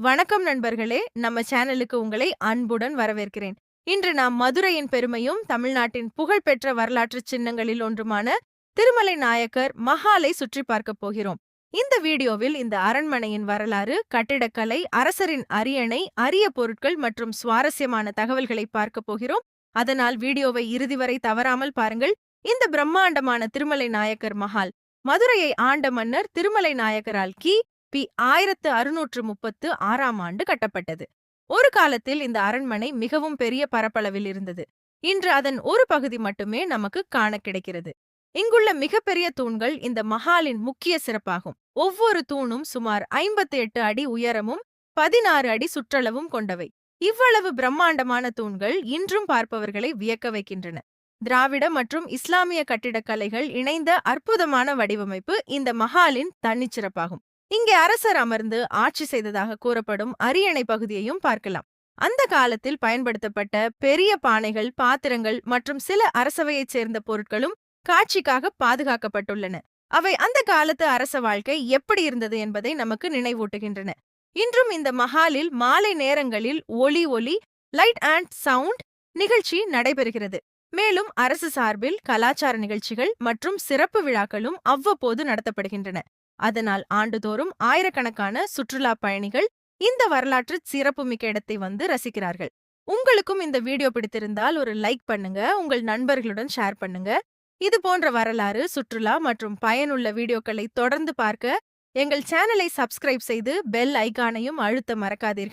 வணக்கம் நண்பர்களே, நம்ம சேனலுக்கு உங்களை அன்புடன் வரவேற்கிறேன். இன்று நாம் மதுரையின் பெருமையும் தமிழ்நாட்டின் புகழ்பெற்ற வரலாற்று சின்னங்களில் ஒன்றுமான திருமலை நாயக்கர் மஹாலை சுற்றி பார்க்கப் போகிறோம். இந்த வீடியோவில் இந்த அரண்மனையின் வரலாறு, கட்டிடக்கலை, அரசரின் அரியணை, அரிய பொருட்கள் மற்றும் சுவாரஸ்யமான தகவல்களை பார்க்கப் போகிறோம். அதனால் வீடியோவை இறுதி வரை தவறாமல் பாருங்கள். இந்த பிரம்மாண்டமான திருமலை நாயக்கர் மஹால் மதுரையை ஆண்ட மன்னர் திருமலை நாயக்கரால் பி 1636ஆம் ஆண்டு கட்டப்பட்டது. ஒரு காலத்தில் இந்த அரண்மனை மிகவும் பெரிய பரப்பளவில் இருந்தது. இன்று அதன் ஒரு பகுதி மட்டுமே நமக்கு காண கிடைக்கிறது. இங்குள்ள மிகப்பெரிய தூண்கள் இந்த மஹாலின் முக்கிய சிறப்பாகும். ஒவ்வொரு தூணும் சுமார் 58 அடி உயரமும் 16 அடி சுற்றளவும் கொண்டவை. இவ்வளவு பிரம்மாண்டமான தூண்கள் இன்றும் பார்ப்பவர்களை வியக்க வைக்கின்றன. திராவிட மற்றும் இஸ்லாமிய கட்டிடக்கலைகள் இணைந்த அற்புதமான வடிவமைப்பு இந்த மஹாலின் தனிச்சிறப்பாகும். இங்கே அரசர் அமர்ந்து ஆட்சி செய்ததாக கூறப்படும் அரியணை பகுதியையும் பார்க்கலாம். அந்த காலத்தில் பயன்படுத்தப்பட்ட பெரிய பானைகள், பாத்திரங்கள் மற்றும் சில அரசவையைச் சேர்ந்த பொருட்களும் காட்சிக்காக பாதுகாக்கப்பட்டுள்ளன. அவை அந்த காலத்து அரச வாழ்க்கை எப்படி இருந்தது என்பதை நமக்கு நினைவூட்டுகின்றன. இன்றும் இந்த மஹாலில் மாலை நேரங்களில் ஒலி லைட் அண்ட் சவுண்ட் நிகழ்ச்சி நடைபெறுகிறது. மேலும் அரசு சார்பில் கலாச்சார நிகழ்ச்சிகள் மற்றும் சிறப்பு விழாக்களும் அவ்வப்போது நடத்தப்படுகின்றன. அதனால் ஆண்டுதோறும் ஆயிரக்கணக்கான சுற்றுலா பயணிகள் இந்த வரலாற்று சிறப்புமிக்க இடத்தை வந்து ரசிக்கிறார்கள். உங்களுக்கும் இந்த வீடியோ பிடித்திருந்தால் ஒரு லைக் பண்ணுங்க, உங்கள் நண்பர்களுடன் ஷேர் பண்ணுங்க. இது போன்ற வரலாறு, சுற்றுலா மற்றும் பயனுள்ள வீடியோக்களை தொடர்ந்து பார்க்க எங்கள் சேனலை சப்ஸ்கிரைப் செய்து பெல் ஐகானையும் அழுத்த மறக்காதீர்கள்.